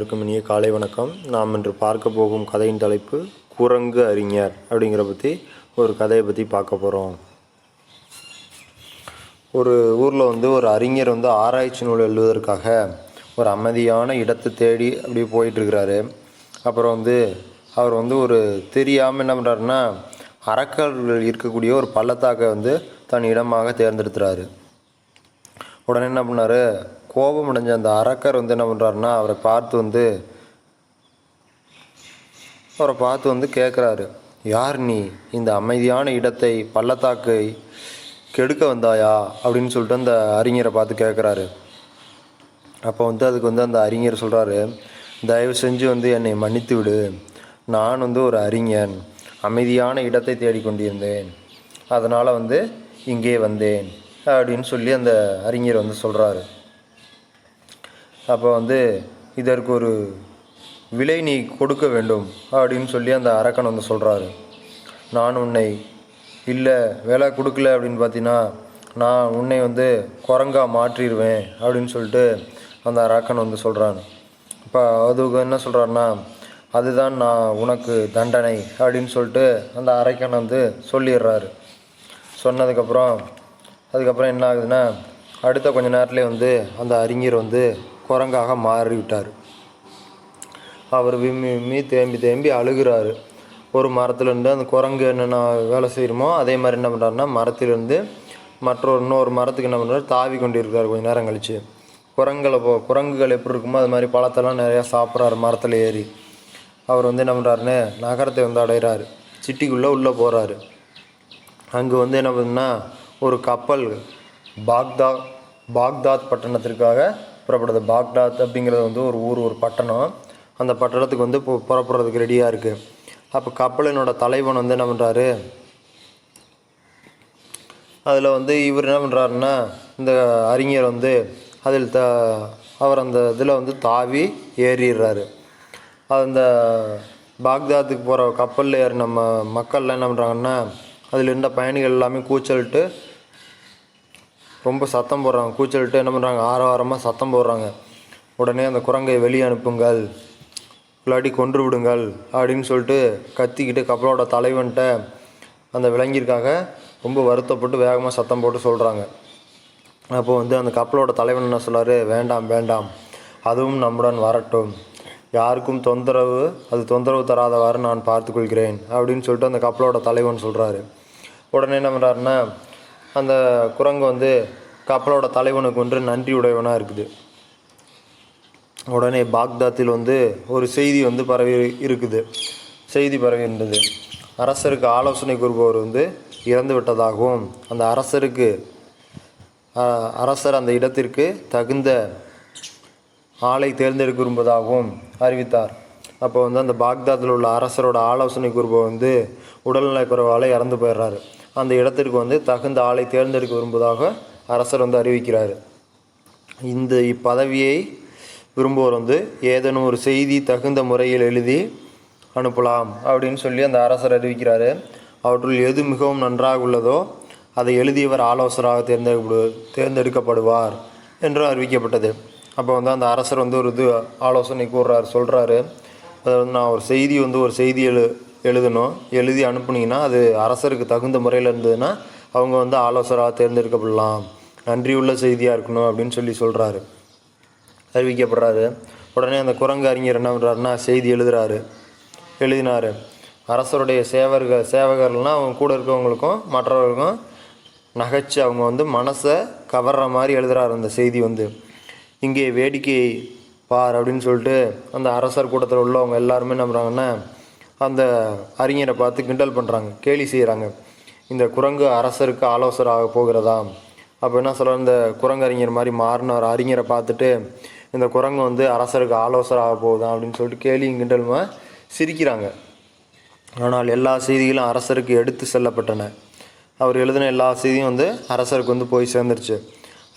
இனிய காலை வணக்கம். நாம் இன்று பார்க்க போகும் கதையின் தலைப்பு குரங்கு அறிஞர் அப்படிங்கிற பற்றி ஒரு கதையை பற்றி பார்க்க போகிறோம். ஒரு ஊரில் ஒரு அறிஞர் ஆராய்ச்சி நூல் எழுதுவதற்காக ஒரு அமைதியான இடத்தை தேடி அப்படியே போயிட்டுருக்கிறாரு. அப்புறம் அவர் ஒரு தெரியாமல் என்ன பண்ணுறாருன்னா அரக்கர்கள் இருக்கக்கூடிய ஒரு பள்ளத்தாக்கை தன் இடமாக தேர்ந்தெடுத்துறாரு. உடனே என்ன பண்ணார், கோபம் அடைஞ்ச அந்த அரக்கர் என்ன பண்ணுறாருன்னா அவரை பார்த்து கேட்குறாரு, யார் நீ? இந்த அமைதியான இடத்தை பள்ளத்தாக்கை கெடுக்க வந்தாயா அப்படின்னு சொல்லிட்டு அந்த அறிஞரை பார்த்து கேட்குறாரு. அப்போ அதுக்கு அந்த அறிஞர் சொல்கிறாரு, தயவு செஞ்சு என்னை மன்னித்து விடு. நான் ஒரு அறிஞன், அமைதியான இடத்தை தேடிக்கொண்டிருந்தேன், அதனால் இங்கே வந்தேன் அப்படின்னு சொல்லி அந்த அறிஞர் சொல்கிறாரு. அப்போ இதற்கு ஒரு விலை நீ கொடுக்க வேண்டும் அப்படின்னு சொல்லி அந்த அரக்கன் சொல்கிறாரு. நான் உன்னை இல்லை விலை கொடுக்கல அப்படின்னு பார்த்தீங்கன்னா நான் உன்னை குரங்கா மாற்றிடுவேன் அப்படின்னு சொல்லிட்டு அந்த அரக்கன் சொல்கிறான். இப்போ அதுக்கு என்ன சொல்கிறாருன்னா, அதுதான் நான் உனக்கு தண்டனை அப்படின்னு சொல்லிட்டு அந்த அரக்கன் சொல்லிடுறாரு. அதுக்கப்புறம் என்ன ஆகுதுன்னா, அடுத்த கொஞ்ச நேரத்துலேயே அந்த அறிஞர் குரங்காக மாறிவிட்டார். அவர் விம்மி தேம்பி அழுகிறாரு. ஒரு மரத்துலேருந்து அந்த குரங்கு என்னென்ன வேலை செய்கிறோமோ அதே மாதிரி என்ன பண்ணுறாருன்னா மரத்திலேருந்து இன்னொரு மரத்துக்கு என்ன பண்ணுறாரு, தாவி கொண்டு இருக்கார். கொஞ்சம் நேரம் கழித்து குரங்குகள் எப்படி இருக்குமோ அது மாதிரி பழத்தெல்லாம் நிறையா சாப்பிட்றாரு மரத்தில் ஏறி. அவர் என்ன பண்ணுறாருன்னு நகரத்தை அடைகிறாரு. சிட்டிக்குள்ளே உள்ளே போகிறாரு. அங்கே என்ன பண்ணுன்னா ஒரு கப்பல் பாக்தாத் பட்டணத்திற்காக புறப்படுது. பாக்தாத் அப்படிங்கிறது ஒரு பட்டணம். அந்த பட்டணத்துக்கு புறப்படுறதுக்கு ரெடியாக இருக்குது. அப்போ கப்பலினோட தலைவன் என்ன பண்ணுறாரு, அதில் இவர் என்ன பண்ணுறாருன்னா இந்த அறிஞர் அதில் அவர் அந்த இதில் தாவி ஏறிடுறாரு. அந்த பாக்தாத்துக்கு போகிற கப்பலில் ஏறி நம்ம மக்கள்லாம் என்ன பண்ணுறாங்கன்னா அதில் இருந்த பயணிகள் எல்லாமே கூச்சலிட்டு ரொம்ப சத்தம் போடுறாங்க. கூச்சலிட்டு என்ன பண்ணுறாங்க, ஆரவாரமாக சத்தம் போடுறாங்க. உடனே அந்த குரங்கை வெளியே அனுப்புங்கள், இல்லாட்டி கொன்று விடுங்கள் அப்படின்னு சொல்லிட்டு கத்திக்கிட்டு கப்பலோட தலைவன்கிட்ட அந்த விலங்கிற்காக ரொம்ப வருத்தப்பட்டு வேகமாக சத்தம் போட்டு சொல்கிறாங்க. அப்போது அந்த கப்பலோட தலைவன் என்ன சொல்கிறாரு, வேண்டாம், அதுவும் நம்முடன் வரட்டும், யாருக்கும் தொந்தரவு தராதவாறு நான் பார்த்துக்கொள்கிறேன் அப்படின்னு சொல்லிட்டு அந்த கப்பலோட தலைவன் சொல்கிறாரு. உடனே என்ன பண்ணுறாருன்னா அந்த குரங்கு கப்பலோட தலைவனுக்கு நன்றி உடையவனாக இருக்குது. உடனே பாக்தாத்தில் ஒரு செய்தி பரவி இருந்தது. அரசருக்கு ஆலோசனை கூறுபவர் இறந்து விட்டதாகவும் அந்த அரசர் அந்த இடத்திற்கு தகுந்த ஆளை தேர்ந்தெடுக்க விரும்புவதாகவும் அறிவித்தார். அப்போ அந்த பாக்தாத்தில் உள்ள அரசரோட ஆலோசனை கூறுபவர் உடல்நலக் குறைவால் இறந்து போயிடுறாரு. அந்த இடத்திற்கு தகுந்த ஆளை தேர்ந்தெடுக்க விரும்புவதாக அரசர் அறிவிக்கிறார். இப்பதவியை விரும்புவோர் ஏதேனும் ஒரு செய்தி தகுந்த முறையில் எழுதி அனுப்பலாம் அப்படின்னு சொல்லி அந்த அரசர் அறிவிக்கிறாரு. அவற்றுள் எது மிகவும் நன்றாக உள்ளதோ அதை எழுதியவர் ஆலோசகராக தேர்ந்தெடுக்கப்படுவார் என்று அறிவிக்கப்பட்டது. அப்போ அந்த அரசர் ஒரு ஆலோசனை சொல்கிறாரு, நான் ஒரு செய்தி எழுதி அனுப்புனீங்கன்னா அது அரசருக்கு தகுந்த முறையில் இருந்ததுன்னா அவங்க ஆலோசகராக தேர்ந்தெடுக்கப்படலாம், நன்றியுள்ள செய்தியாக இருக்கணும் அப்படின்னு சொல்கிறாரு, அறிவிக்கப்படுறாரு. உடனே அந்த குரங்கு அறிஞர் என்ன பண்ணுறாருன்னா செய்தி எழுதினார். அரசருடைய சேவகர்கள்னால் அவங்க கூட இருக்கவங்களுக்கும் மற்றவர்களுக்கும் நகைச்சு அவங்க மனசை கவர்ற மாதிரி எழுதுகிறார். அந்த செய்தி இங்கே வேடிக்கை பார் அப்படின்னு சொல்லிட்டு அந்த அரசர் கூட்டத்தில் உள்ளவங்க எல்லாருமே என்ன பண்ணுறாங்கன்னா அந்த அறிஞரை பார்த்து கிண்டல் பண்ணுறாங்க, கேலி செய்கிறாங்க. இந்த குரங்கு அரசருக்கு ஆலோசகராக போகிறதா? அப்போ என்ன சொல்கிறார், இந்த குரங்கு அறிஞர் மாதிரி மாறின ஒரு அறிஞரை பார்த்துட்டு இந்த குரங்கு அரசருக்கு ஆலோசகராக போகுதான் அப்படின்னு சொல்லிட்டு கேலியும் கிண்டலுமா சிரிக்கிறாங்க. ஆனால் எல்லா செய்திகளும் அரசருக்கு எடுத்து செல்லப்பட்டன. அவர் எழுதின எல்லா செய்தியும் அரசருக்கு போய் சேர்ந்துருச்சு.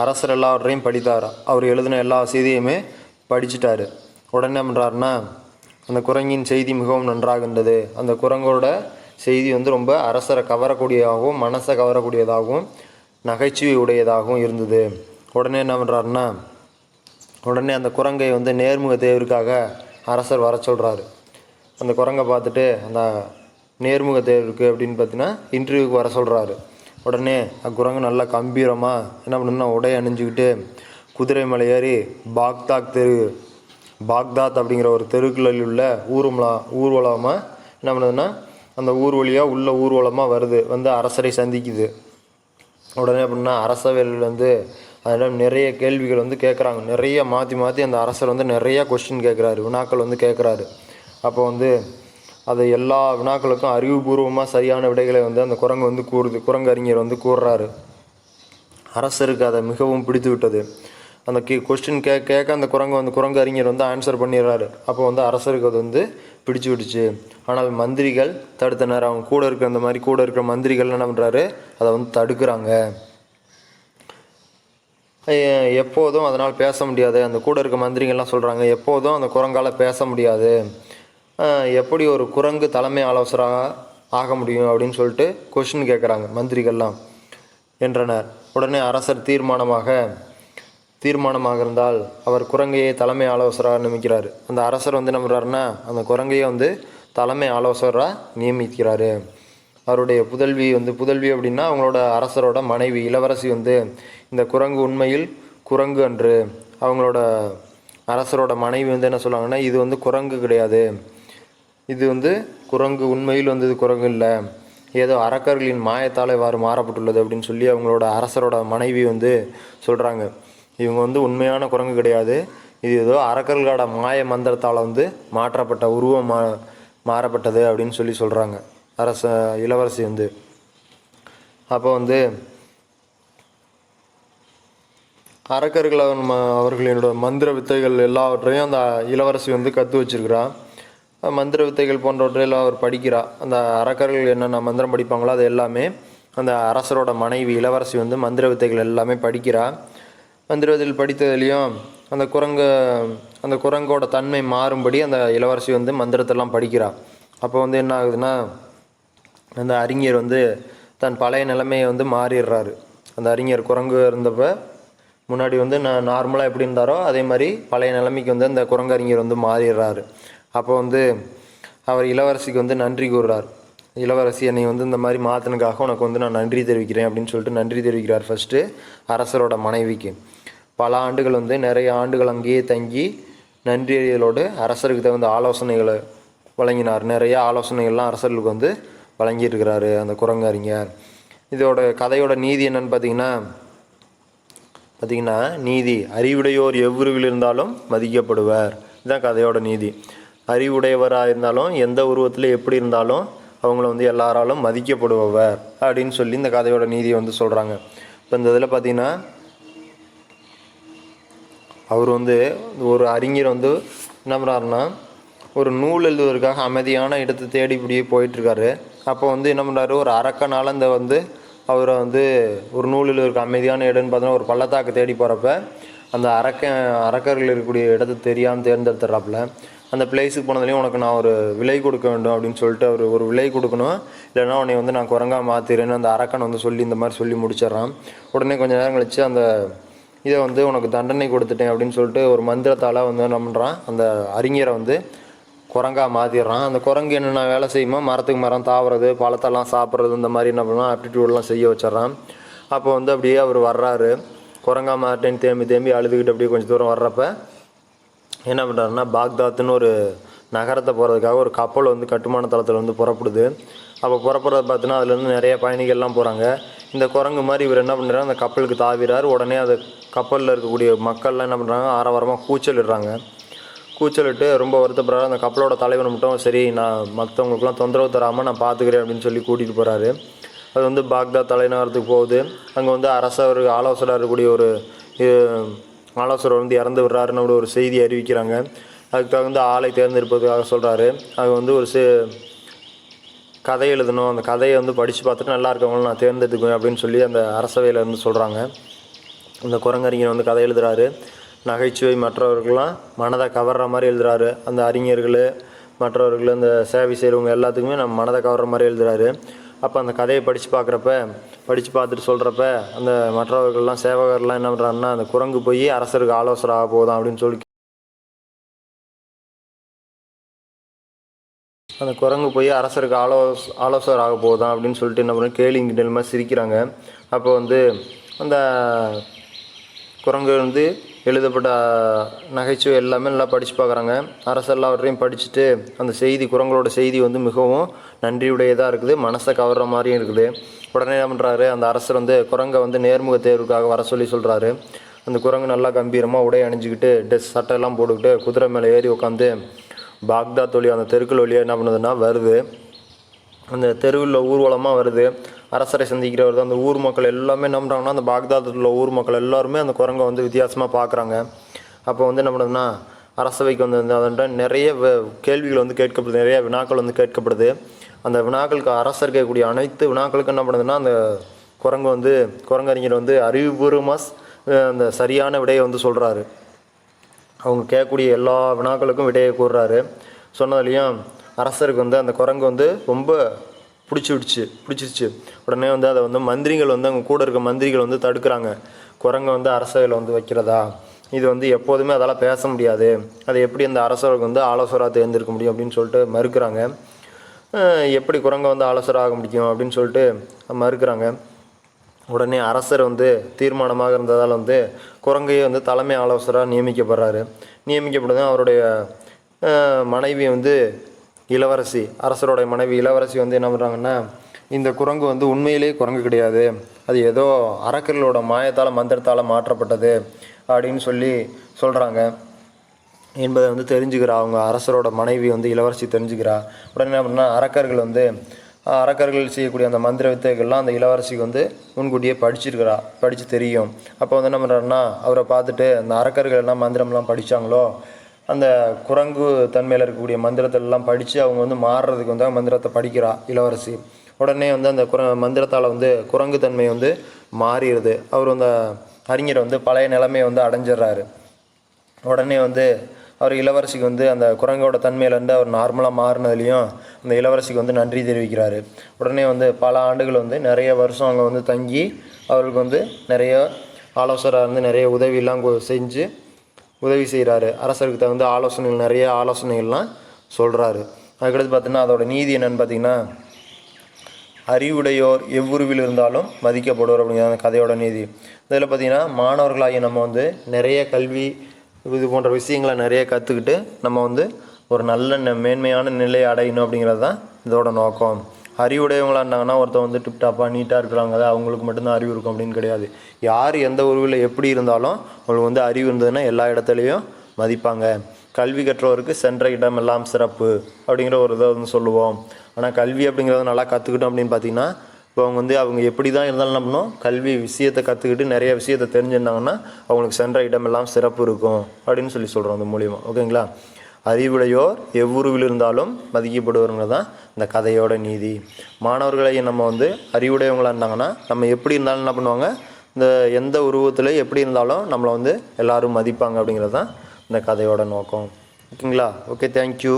அரசர் எல்லாவற்றையும் படித்தார். அவர் எழுதின எல்லா செய்தியுமே படிச்சுட்டாரு. உடனே என்ன பண்ணுறாருன்னா அந்த குரங்கின் செய்தி மிகவும் நன்றாக இருந்தது. அந்த குரங்கோட செய்தி ரொம்ப அரசரை கவரக்கூடியதாகவும் மனசை கவரக்கூடியதாகவும் நகைச்சுவை உடையதாகவும் இருந்தது. உடனே என்ன பண்ணுறாருன்னா உடனே அந்த குரங்கை வந்து நேர்முக தேர்வுக்காக அரசர் வர சொல்கிறாரு. அந்த குரங்கை பார்த்துட்டு அந்த நேர்முக தேர்வுக்கு அப்படின்னு பார்த்தீங்கன்னா இன்டர்வியூக்கு வர சொல்கிறாரு. உடனே குரங்கு நல்லா கம்பீரமாக என்ன பண்ணுன்னா உடை அணிஞ்சிக்கிட்டு குதிரை மலை ஏறி பாக்தாத் அப்படிங்கிற ஒரு தெருக்களில் உள்ள ஊர்வலமாக என்ன பண்ணுதுன்னா அந்த ஊர்வலியாக உள்ள ஊர்வலமாக வந்து அரசரை சந்திக்குது. உடனே அப்படின்னா அரசவையில் வந்து அதில் நிறைய கேள்விகள் வந்து கேட்குறாங்க. நிறைய மாற்றி அந்த அரசர் வந்து நிறையா கொஸ்டின் கேட்குறாரு, வினாக்கள் வந்து கேட்குறாரு. அப்போ வந்து அதை எல்லா வினாக்களுக்கும் அறிவுபூர்வமாக சரியான விடைகளை வந்து அந்த குரங்கு வந்து குரங்கு அறிஞர் வந்து கூறுறாரு. அரசருக்கு அதை மிகவும் பிடித்து விட்டது. அந்த கொஸ்டின் கேட்க அந்த குரங்கு அறிஞர் வந்து ஆன்சர் பண்ணிடுறாரு. அப்போ வந்து அரசருக்கு அது வந்து பிடிச்சி விட்டுச்சு. ஆனால் மந்திரிகள் தடுத்தனர். அவங்க கூட இருக்கிற மந்திரிகள் என்ன பண்ணுறாரு, அதை வந்து தடுக்கிறாங்க. எப்போதும் அதனால் பேச முடியாது. அந்த கூட இருக்க மந்திரிகள்லாம் சொல்கிறாங்க, எப்போதும் அந்த குரங்கால் பேச முடியாது, எப்படி ஒரு குரங்கு தலைமை ஆலோசகராக ஆக முடியும் அப்படின்னு சொல்லிட்டு கொஸ்டின் கேட்குறாங்க மந்திரிகள்லாம் என்றனர். உடனே அரசர் தீர்மானமாக இருந்தால் அவர் குரங்கையை தலைமை ஆலோசகராக நியமிக்கிறார். அந்த அரசர் வந்து என்ன பண்ணுறாருன்னா அந்த குரங்கையை வந்து தலைமை ஆலோசகராக நியமிக்கிறாரு. அவருடைய புதல்வி அப்படின்னா அவங்களோட அரசரோட மனைவி இளவரசி வந்து இந்த குரங்கு உண்மையில் குரங்கு அன்று. அவங்களோட அரசரோட மனைவி வந்து என்ன சொல்லுவாங்கன்னா, இது வந்து குரங்கு கிடையாது, இது வந்து குரங்கு உண்மையில் வந்து இது குரங்கு இல்லை, ஏதோ அரக்கர்களின் மாயத்தால் இவ்வாறு மாறப்பட்டுள்ளது அப்படின்னு சொல்லி அவங்களோட அரசரோட மனைவி வந்து சொல்கிறாங்க. இவங்க வந்து உண்மையான குரங்கு கிடையாது, இது ஏதோ அரக்கர்களோட மாய மந்திரத்தால் வந்து மாற்றப்பட்ட உருவம் மாறப்பட்டது அப்படின்னு சொல்லி சொல்கிறாங்க இளவரசி வந்து. அப்போ வந்து அரக்கர்கள் அவர்களினோட மந்திர வித்தைகள் எல்லாவற்றையும் அந்த இளவரசி வந்து கற்று வச்சிருக்கிறான். மந்திர வித்தைகள் போன்றவற்றையெல்லாம் அவர் படிக்கிறா. அந்த அரக்கர்கள் என்னென்ன மந்திரம் படிப்பாங்களோ அது எல்லாமே அந்த அரசரோட மனைவி இளவரசி வந்து மந்திர வித்தைகள் எல்லாமே படிக்கிறா. மந்திர வித்தைகள் படித்ததுலேயும் அந்த குரங்கோட தன்மை மாறும்படி அந்த இளவரசி வந்து மந்திரத்தெல்லாம் படிக்கிறா. அப்போ வந்து என்ன ஆகுதுன்னா, அந்த அறிஞர் வந்து தன் பழைய நிலைமையை வந்து மாறிடுறாரு. அந்த அறிஞர் குரங்கு இருந்தப்போ முன்னாடி வந்து நார்மலாக எப்படி இருந்தாரோ அதே மாதிரி பழைய நிலைமைக்கு வந்து அந்த குரங்கு அறிஞர் வந்து மாறிடுறாரு. அப்போ வந்து அவர் இளவரசிக்கு வந்து நன்றி கூறுறார். இளவரசி என்னை வந்து இந்த மாதிரி மாற்றினுக்காக உனக்கு வந்து நான் நன்றி தெரிவிக்கிறேன் அப்படின்னு சொல்லிட்டு நன்றி தெரிவிக்கிறார் ஃபஸ்ட்டு அரசரோட மனைவிக்கு. பல ஆண்டுகள் வந்து நிறைய ஆண்டுகள் அங்கேயே தங்கி நன்றியலோடு அரசருக்கு தகுந்த ஆலோசனைகளை வழங்கினார். நிறைய ஆலோசனைகள்லாம் அரசர்களுக்கு வந்து வழங்கியிருக்கிறாரு அந்த குரங்கு அறிஞர். இதோட கதையோட நீதி என்னன்னு பார்த்தீங்கன்னா நீதி அறிவுடையோர் எவ்வுருவில் இருந்தாலும் மதிக்கப்படுவார். இதுதான் கதையோட நீதி. அறிவுடையவராக இருந்தாலும் எந்த உருவத்தில் எப்படி இருந்தாலும் அவங்கள வந்து எல்லாராலும் மதிக்கப்படுபவர் அப்படின்னு சொல்லி இந்த கதையோட நீதியை வந்து சொல்கிறாங்க. இப்போ இந்த இதில் பார்த்தீங்கன்னா அவர் வந்து ஒரு அறிஞர் வந்து என்ன பண்ணுறாருன்னா ஒரு நூல் எழுதுவதற்காக அமைதியான இடத்தை தேடி இப்படியே போயிட்டுருக்காரு. அப்போ வந்து என்ன பண்ணுறாரு, ஒரு அரக்கனால் இந்த வந்து அவரை வந்து ஒரு நூல் எழுதுவதற்கு அமைதியான இடம்னு பார்த்தோன்னா ஒரு பள்ளத்தாக்கு தேடி போகிறப்ப அந்த அரக்கர்கள் இருக்கக்கூடிய இடத்தை தெரியாமல் தேர்ந்தெடுத்துறாப்புல. அந்த பிளேஸுக்கு போனதுலேயும் உனக்கு நான் ஒரு விலை கொடுக்க வேண்டும் அப்படின்னு சொல்லிட்டு அவர் ஒரு விலை கொடுக்கணும், இல்லைன்னா உன்னை வந்து நான் குரங்காக மாற்றிடுறேன்னு அந்த அரக்கன் வந்து சொல்லி இந்த மாதிரி சொல்லி முடிச்சிட்றான். உடனே கொஞ்சம் நேரம் கழித்து அந்த இதை வந்து உனக்கு தண்டனை கொடுத்துட்டேன் அப்படின்னு சொல்லிட்டு ஒரு மந்திரத்தால் வந்து என்ன பண்ணுறான், அந்த அறிஞரை வந்து குரங்காக மாற்றிடுறான். அந்த குரங்கு என்னென்ன வேலை செய்யுமோ மரத்துக்கு மரம் தாவுறது, பழத்தெல்லாம் சாப்பிட்றது, இந்த மாதிரி என்ன பண்ணுவான் ஆப்டிடியூடெலாம் செய்ய வச்சிட்றான். அப்போ வந்து அப்படியே அவர் வர்றாரு, குரங்கா மாட்டேன்னு தேம்பி அழுதுகிட்டு அப்படியே கொஞ்சம் தூரம் வர்றப்ப என்ன பண்ணுறாருன்னா பாக்தாத்துன்னு ஒரு நகரத்தை போகிறதுக்காக ஒரு கப்பல் வந்து கட்டுமான தளத்தில் வந்து புறப்படுது. அப்போ புறப்படுறத பார்த்தீங்கன்னா அதுலேருந்து நிறைய பயணிகள்லாம் போகிறாங்க. இந்த குரங்கு மாதிரி இவர் என்ன பண்ணுறாரு, அந்த கப்பலுக்கு தாவிறார். உடனே அது கப்பலில் இருக்கக்கூடிய மக்கள்லாம் என்ன பண்ணுறாங்க, ஆரவாரமாக கூச்சலிட்டு ரொம்ப வருத்தப்படுறாரு. அந்த கப்பலோட தலைவனை மட்டும் சரி நான் மற்றவங்களுக்குலாம் தொந்தரவு தராமல் நான் பார்த்துக்கிறேன் அப்படின்னு சொல்லி கூட்டிகிட்டு போகிறாரு. அது வந்து பாக்தாத் தலைநகரத்துக்கு போகுது. அங்கே வந்து ஆலோசகராக இருக்கக்கூடிய ஒரு ஆலோசகர் வந்து இறந்து விடுறாருன்னு ஒரு செய்தி அறிவிக்கிறாங்க. அதுக்கு தகுந்த ஆளை தேர்ந்தெடுப்பதற்காக சொல்கிறாரு. அது வந்து ஒரு கதை எழுதணும், அந்த கதையை வந்து படித்து பார்த்துட்டு நல்லா இருக்கவங்களும் நான் தேர்ந்தெடுத்துக்குவேன் அப்படின்னு சொல்லி அந்த அரசவையில் இருந்து சொல்கிறாங்க. அந்த குரங்கறிஞர் வந்து கதை எழுதுகிறாரு. நகைச்சுவை மற்றவர்கள்லாம் மனதை கவர்ற மாதிரி எழுதுகிறாரு. அந்த அறிஞர்கள் மற்றவர்கள் அந்த சேவை செய்கிறவங்க எல்லாத்துக்குமே நம்ம மனதை கவர்ற மாதிரி எழுதுகிறாரு. அப்போ அந்த கதையை படித்து பார்த்துட்டு சொல்கிறப்ப அந்த மற்றவர்கள்லாம் சேவகர்லாம் என்ன பண்ணுறாங்கன்னா அந்த குரங்கு போய் அரசருக்கு ஆலோசனை போதும் அப்படின்னு சொல்லி அந்த குரங்கு போய் அரசருக்கு ஆலோசகராக போதும் அப்படின்னு சொல்லிட்டு என்ன பண்ண கேலி கிண்டல் சிரிக்கிறாங்க. அப்போ அந்த குரங்கு எழுதப்பட்ட நகைச்சுவை எல்லாமே நல்லா படித்து பார்க்குறாங்க. அரசர் எல்லாவற்றையும் படிச்சுட்டு அந்த செய்தி குரங்களோட செய்தி மிகவும் நன்றியுடையதாக இருக்குது, மனசை கவர்ற மாதிரியும் இருக்குது. உடனே என்ன பண்ணுறாரு, அந்த அரசர் குரங்கை நேர்முக தேர்வுக்காக வர சொல்கிறாரு. அந்த குரங்கு நல்லா கம்பீரமாக உடை அணிஞ்சிக்கிட்டு சட்டையெல்லாம் போட்டுக்கிட்டு குதிரை மேலே ஏறி உட்காந்து பாக்தாத் வழியாக அந்த தெருக்கள் வழியாக என்ன பண்ணுதுன்னா வருது. அந்த தெருவில் ஊர்வலமாக வருது. அரசரை சந்திக்கிறவர் அந்த ஊர் மக்கள் எல்லாமே என்ன பண்ணுறாங்கன்னா அந்த பாக்தாத்தில் உள்ள ஊர் மக்கள் எல்லாருமே அந்த குரங்கை வித்தியாசமாக பார்க்குறாங்க. அப்போ என்ன பண்ணுதுன்னா அரசவைக்கு அதன்ட்டு நிறைய கேள்விகள் கேட்கப்படுது, நிறைய வினாக்கள் கேட்கப்படுது. அந்த வினாக்களுக்கு அரசர் கேட்கக்கூடிய அனைத்து வினாக்களுக்கும் என்ன பண்ணுதுன்னா அந்த குரங்கு குரங்கறிஞர் அறிவுபூர்வமாக அந்த சரியான விடையை சொல்கிறாரு. அவங்க கேட்கக்கூடிய எல்லா வினாக்களுக்கும் விடையை கூறுறாரு. சொன்னதுலேயும் அரசருக்கு அந்த குரங்கு ரொம்ப பிடிச்சிருச்சு. உடனே அதை மந்திரிகள் அவங்க கூட இருக்க மந்திரிகள் தடுக்கிறாங்க. குரங்கை அரசவையில் வைக்கிறதா, இது எப்போதுமே அதெல்லாம் பேச முடியாது, அது எப்படி அந்த அரசருக்கு ஆலோசகராக தேர்ந்தெடுக்க முடியும் அப்படின்னு சொல்லிட்டு மறுக்கிறாங்க. எப்படி குரங்கை ஆலோசகராக முடியும் அப்படின்னு சொல்லிட்டு மறுக்கிறாங்க. உடனே அரசர் தீர்மானமாக இருந்ததால் குரங்கையை தலைமை ஆலோசகராக நியமிக்கப்படுது. அவருடைய மனைவி இளவரசி, அரசருடைய மனைவி இளவரசி என்ன பண்ணுறாங்கன்னா இந்த குரங்கு உண்மையிலேயே குரங்கு கிடையாது, அது ஏதோ அரக்கர்களோட மாயத்தால் மந்திரத்தால் மாற்றப்பட்டது அப்படின்னு சொல்கிறாங்க என்பதை தெரிஞ்சுக்கிறா. அவங்க அரசரோட மனைவி இளவரசி தெரிஞ்சுக்கிறா. உடனே என்ன பண்ணால் அரக்கர்கள் செய்யக்கூடிய அந்த மந்திர வித்தைகள்லாம் அந்த இளவரசிக்கு முன்கூட்டியே படித்து தெரியும். அப்போ என்ன பண்ணுறாருன்னா அவரை பார்த்துட்டு அந்த அரக்கர்கள் என்ன மந்திரம்லாம் படித்தாங்களோ அந்த குரங்கு தன்மையில் இருக்கக்கூடிய மந்திரத்தெல்லாம் படித்து அவங்க மாறுறதுக்கு மந்திரத்தை படிக்கிறா இளவரசி. உடனே அந்த மந்திரத்தால் குரங்கு தன்மை மாறிடுது. அவர் அந்த அறிஞர் பழைய நிலைமையை அடைஞ்சிடுறாரு. உடனே அவர் இளவரசிக்கு அந்த குரங்கோட தன்மையிலேருந்து அவர் நார்மலாக மாறினதுலேயும் அந்த இளவரசிக்கு நன்றி தெரிவிக்கிறாரு. உடனே பல ஆண்டுகள் நிறைய வருஷம் அங்கே தங்கி அவருக்கு நிறைய ஆலோசகராக நிறைய உதவியெல்லாம் செஞ்சு உதவி செய்கிறாரு. அரசருக்கு ஆலோசனைகள் நிறைய ஆலோசனைகள்லாம் சொல்கிறாரு. அதுக்கடுத்து பார்த்தீங்கன்னா அதோட நீதி என்னென்னு பார்த்தீங்கன்னா அறிவுடையோர் எவ்வுருவில் இருந்தாலும் மதிக்கப்படுவோர் அப்படிங்கிற அந்த கதையோட நீதி. இதில் பார்த்திங்கன்னா மாணவர்களாகிய நம்ம நிறைய கல்வி இது போன்ற விஷயங்களை நிறைய கற்றுக்கிட்டு நம்ம ஒரு நல்ல மேன்மையான நிலையை அடையணும் அப்படிங்கிறது தான் இதோட நோக்கம். அறிவுடையவங்களாக இருந்தாங்கன்னா ஒருத்தர் டிப்டாப்பாக நீட்டாக இருக்கிறாங்க, அவங்களுக்கு மட்டும்தான் அறிவு இருக்கும் அப்படின்னு கிடையாது. யார் எந்த உருவில் எப்படி இருந்தாலும் அவங்களுக்கு அறிவு இருந்ததுன்னா எல்லா இடத்துலையும் மதிப்பாங்க. கல்வி கற்றவருக்கு சென்ற இடம் எல்லாம் சிறப்பு அப்படிங்கிற ஒரு இதை சொல்லுவோம். ஆனால் கல்வி அப்படிங்கிறத நல்லா கற்றுக்கிட்டோம் அப்படின்னு பார்த்தீங்கன்னா இப்போ அவங்க எப்படி தான் இருந்தாலும் என்ன பண்ணணும், கல்வி விஷயத்தை கற்றுக்கிட்டு நிறைய விஷயத்தை தெரிஞ்சிருந்தாங்கன்னா அவங்களுக்கு சென்ற இடமெல்லாம் சிறப்பு இருக்கும் அப்படின்னு சொல்கிறோம் அந்த மூலியமாக. ஓகேங்களா? அறிவுடையோர் எவ்வுருவில் இருந்தாலும் மதிக்கப்படுவவங்க தான் இந்த கதையோட நீதி. மாணவர்களை நம்ம அறிவுடையவங்களாக இருந்தாங்கன்னா நம்ம எப்படி இருந்தாலும் என்ன பண்ணுவாங்க, இந்த எந்த உருவத்தில் எப்படி இருந்தாலும் நம்மளை எல்லோரும் மதிப்பாங்க அப்படிங்கிறது தான் இந்த கதையோட நோக்கம். ஓகேங்களா? Okay, thank you.